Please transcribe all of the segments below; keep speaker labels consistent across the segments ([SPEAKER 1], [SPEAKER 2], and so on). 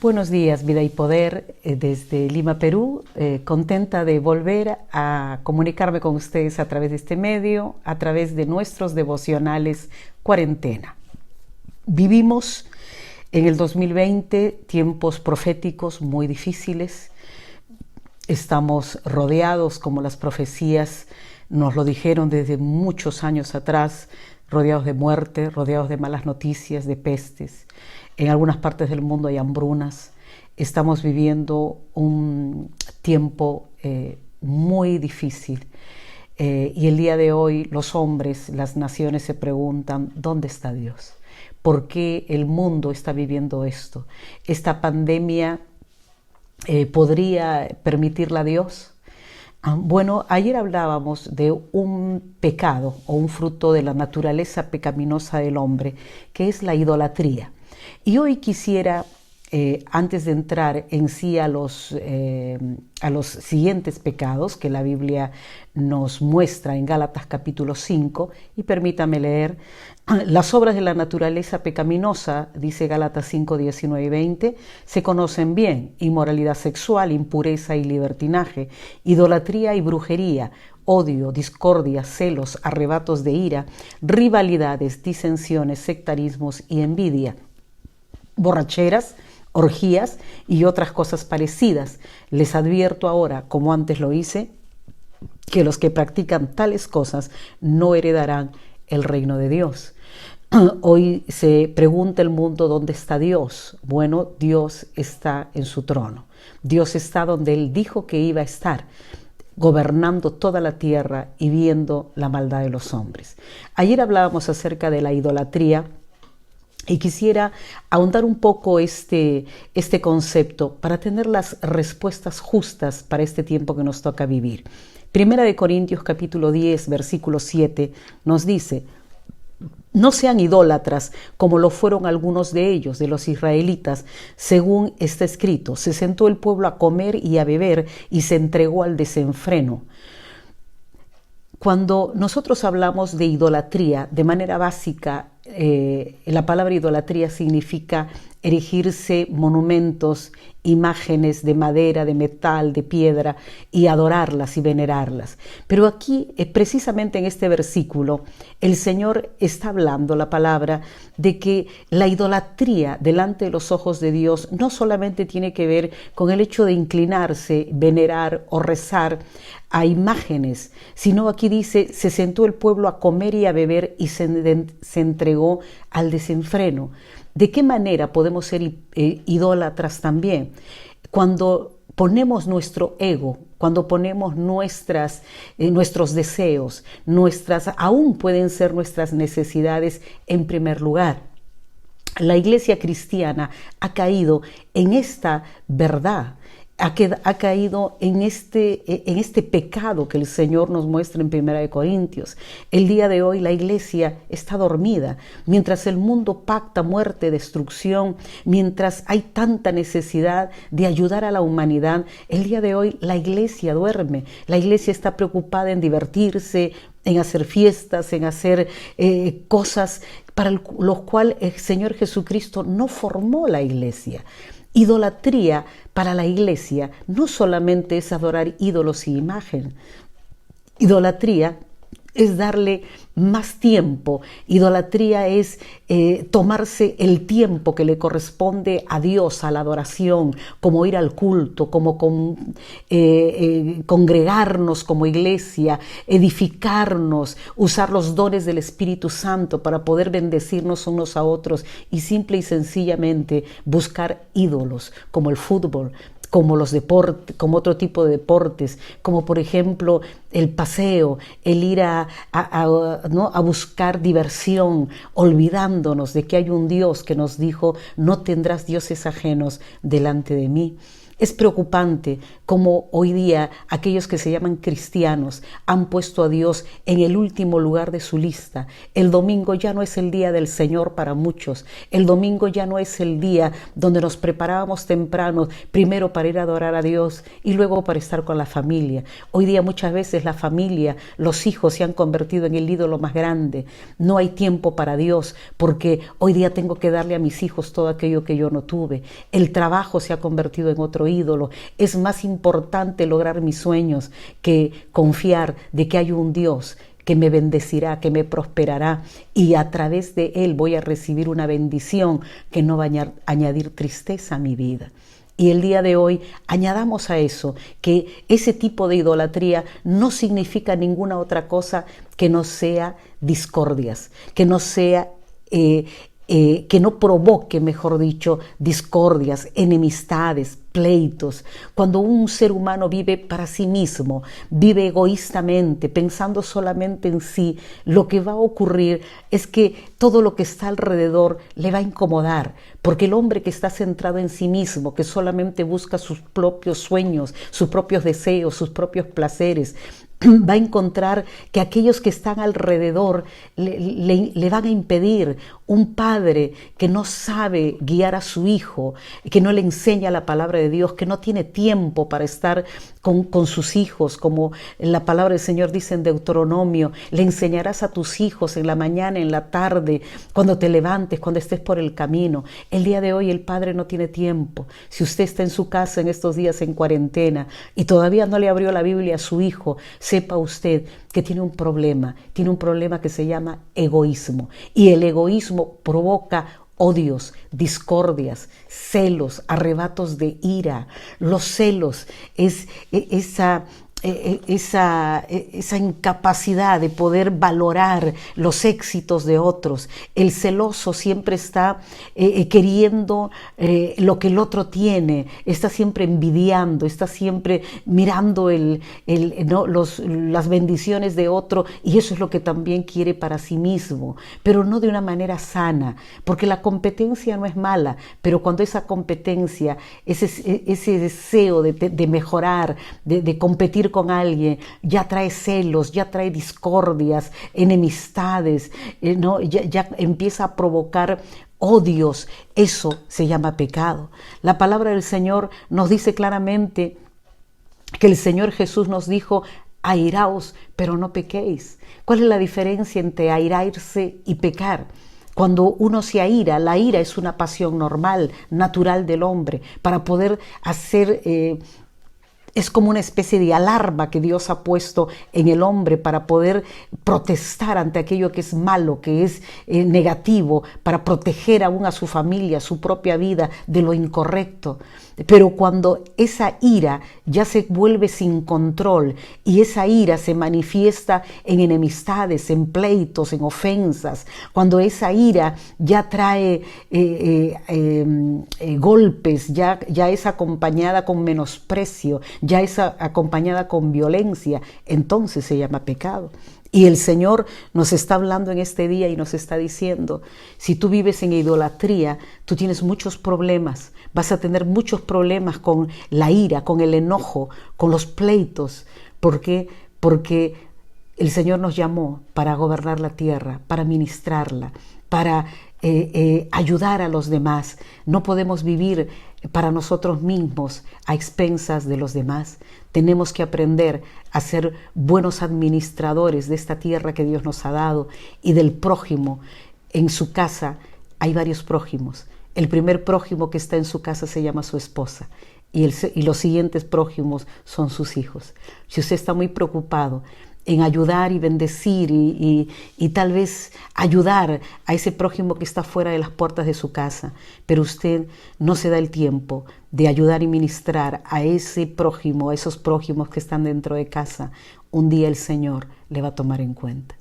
[SPEAKER 1] Buenos días, Vida y Poder, desde Lima, Perú, contenta de volver a comunicarme con ustedes a través de este medio, a través de nuestros devocionales cuarentena. Vivimos en el 2020 tiempos proféticos muy difíciles. Estamos rodeados, como las profecías nos lo dijeron desde muchos años atrás, rodeados de muerte, rodeados de malas noticias, de pestes. En algunas partes del mundo hay hambrunas. Estamos viviendo un tiempo muy difícil. Y el día de hoy los hombres, las naciones se preguntan, ¿dónde está Dios? ¿Por qué el mundo está viviendo esto? ¿Esta pandemia podría permitirla Dios? Bueno, ayer hablábamos de un pecado o un fruto de la naturaleza pecaminosa del hombre, que es la idolatría. Y hoy quisiera, antes de entrar en sí a los siguientes pecados que la Biblia nos muestra en Gálatas capítulo 5, y permítame leer, las obras de la naturaleza pecaminosa, dice Gálatas 5, 19 y 20, se conocen bien: inmoralidad sexual, impureza y libertinaje, idolatría y brujería, odio, discordia, celos, arrebatos de ira, rivalidades, disensiones, sectarismos y envidia, borracheras, orgías y otras cosas parecidas. Les advierto ahora, como antes lo hice, que los que practican tales cosas no heredarán el reino de Dios. Hoy se pregunta el mundo, ¿dónde está Dios? Bueno, Dios está en su trono. Dios está donde Él dijo que iba a estar, gobernando toda la tierra y viendo la maldad de los hombres. Ayer hablábamos acerca de la idolatría y quisiera ahondar un poco este concepto para tener las respuestas justas para este tiempo que nos toca vivir. Primera de Corintios capítulo 10, versículo 7 nos dice: no sean idólatras como lo fueron algunos de ellos, de los israelitas, según está escrito: se sentó el pueblo a comer y a beber y se entregó al desenfreno. Cuando nosotros hablamos de idolatría, de manera básica, la palabra idolatría significa erigirse monumentos, imágenes de madera, de metal, de piedra, y adorarlas y venerarlas. Pero aquí, precisamente en este versículo, el Señor está hablando, la palabra, de que la idolatría delante de los ojos de Dios no solamente tiene que ver con el hecho de inclinarse, venerar o rezar a imágenes, sino aquí dice: se sentó el pueblo a comer y a beber y se entregó al desenfreno. ¿De qué manera podemos ser idólatras también? Cuando ponemos nuestro ego, cuando ponemos nuestros deseos, aún pueden ser nuestras necesidades en primer lugar. La iglesia cristiana ha caído en esta verdad. Ha caído en este pecado que el Señor nos muestra en 1 Corintios. El día de hoy la iglesia está dormida. Mientras el mundo pacta muerte, destrucción, mientras hay tanta necesidad de ayudar a la humanidad, el día de hoy la iglesia duerme. La iglesia está preocupada en divertirse, en hacer fiestas, en hacer cosas para los cuales el Señor Jesucristo no formó la iglesia. Idolatría para la iglesia no solamente es adorar ídolos y imagen. Idolatría es darle más tiempo. Idolatría es tomarse el tiempo que le corresponde a Dios, a la adoración, como ir al culto, como congregarnos como iglesia, edificarnos, usar los dones del Espíritu Santo para poder bendecirnos unos a otros, y simple y sencillamente buscar ídolos como el fútbol, como los deportes, como otro tipo de deportes, como por ejemplo el paseo, el ir a buscar diversión, olvidándonos de que hay un Dios que nos dijo: no tendrás dioses ajenos delante de mí. Es preocupante cómo hoy día aquellos que se llaman cristianos han puesto a Dios en el último lugar de su lista. El domingo ya no es el día del Señor para muchos. El domingo ya no es el día donde nos preparábamos temprano, primero para ir a adorar a Dios y luego para estar con la familia. Hoy día muchas veces la familia, los hijos se han convertido en el ídolo más grande. No hay tiempo para Dios porque hoy día tengo que darle a mis hijos todo aquello que yo no tuve. El trabajo se ha convertido en otro ídolo. Es más importante lograr mis sueños que confiar de que hay un Dios que me bendecirá, que me prosperará y a través de Él voy a recibir una bendición que no va a añadir tristeza a mi vida. Y el día de hoy añadamos a eso que ese tipo de idolatría no significa ninguna otra cosa que no sea discordias, que no sea que no provoque, mejor dicho, discordias, enemistades, pleitos. Cuando un ser humano vive para sí mismo, vive egoístamente, pensando solamente en sí, lo que va a ocurrir es que todo lo que está alrededor le va a incomodar, porque el hombre que está centrado en sí mismo, que solamente busca sus propios sueños, sus propios deseos, sus propios placeres, va a encontrar que aquellos que están alrededor le van a impedir. Un padre que no sabe guiar a su hijo, que no le enseña la palabra de Dios, que no tiene tiempo para estar con sus hijos, como la palabra del Señor dice en Deuteronomio, le enseñarás a tus hijos en la mañana, en la tarde, cuando te levantes, cuando estés por el camino. El día de hoy el padre no tiene tiempo. Si usted está en su casa en estos días en cuarentena y todavía no le abrió la Biblia a su hijo, sepa usted que tiene un problema que se llama egoísmo. Y el egoísmo provoca odios, discordias, celos, arrebatos de ira. Los celos es esa incapacidad de poder valorar los éxitos de otros. El celoso siempre está queriendo lo que el otro tiene, está siempre envidiando, está siempre mirando las bendiciones de otro, y eso es lo que también quiere para sí mismo, pero no de una manera sana, porque la competencia no es mala, pero cuando esa competencia, ese deseo de mejorar, de competir con alguien, ya trae celos, ya trae discordias, enemistades, ya empieza a provocar odios. Eso se llama pecado. La palabra del Señor nos dice claramente que el Señor Jesús nos dijo: airaos, pero no pequéis. ¿Cuál es la diferencia entre airarse y pecar? Cuando uno se aira, la ira es una pasión normal, natural del hombre, para poder hacer es como una especie de alarma que Dios ha puesto en el hombre para poder protestar ante aquello que es malo, que es negativo, para proteger aún a su familia, a su propia vida de lo incorrecto. Pero cuando esa ira ya se vuelve sin control y esa ira se manifiesta en enemistades, en pleitos, en ofensas, cuando esa ira ya trae golpes, ya es acompañada con menosprecio, ya es acompañada con violencia, entonces se llama pecado. Y el Señor nos está hablando en este día y nos está diciendo: si tú vives en idolatría, tú tienes muchos problemas, vas a tener muchos problemas con la ira, con el enojo, con los pleitos. ¿Por qué? Porque el Señor nos llamó para gobernar la tierra, para ministrarla, para ayudar a los demás. No podemos vivir para nosotros mismos a expensas de los demás. Tenemos que aprender a ser buenos administradores de esta tierra que Dios nos ha dado y del prójimo. En su casa hay varios prójimos. El primer prójimo que está en su casa se llama su esposa y los siguientes prójimos son sus hijos. Si usted está muy preocupado en ayudar y bendecir y tal vez ayudar a ese prójimo que está fuera de las puertas de su casa, pero usted no se da el tiempo de ayudar y ministrar a ese prójimo, a esos prójimos que están dentro de casa, un día el Señor le va a tomar en cuenta.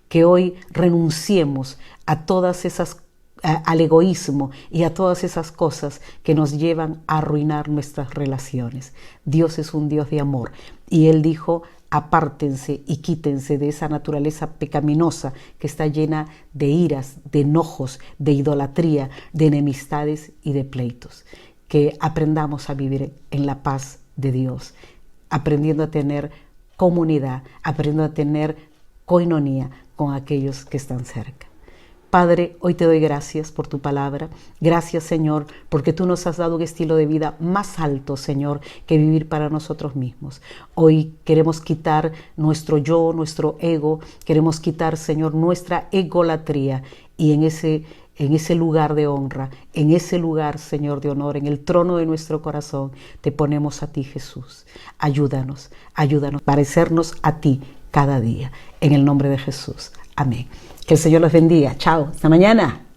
[SPEAKER 1] Que hoy renunciemos a todas esas al egoísmo y a todas esas cosas que nos llevan a arruinar nuestras relaciones. Dios es un Dios de amor y Él dijo: apártense y quítense de esa naturaleza pecaminosa que está llena de iras, de enojos, de idolatría, de enemistades y de pleitos. que aprendamos a vivir en la paz de Dios, aprendiendo a tener comunidad, aprendiendo a tener coinonía con aquellos que están cerca. Padre, hoy te doy gracias por tu palabra. Gracias, Señor, porque tú nos has dado un estilo de vida más alto, Señor, que vivir para nosotros mismos. Hoy queremos quitar nuestro yo, nuestro ego. Queremos quitar, Señor, nuestra egolatría. Y en ese lugar de honra, en ese lugar, Señor, de honor, en el trono de nuestro corazón, te ponemos a ti, Jesús. Ayúdanos a parecernos a ti cada día. En el nombre de Jesús. Amén. Que el Señor los bendiga. Chao. Hasta mañana.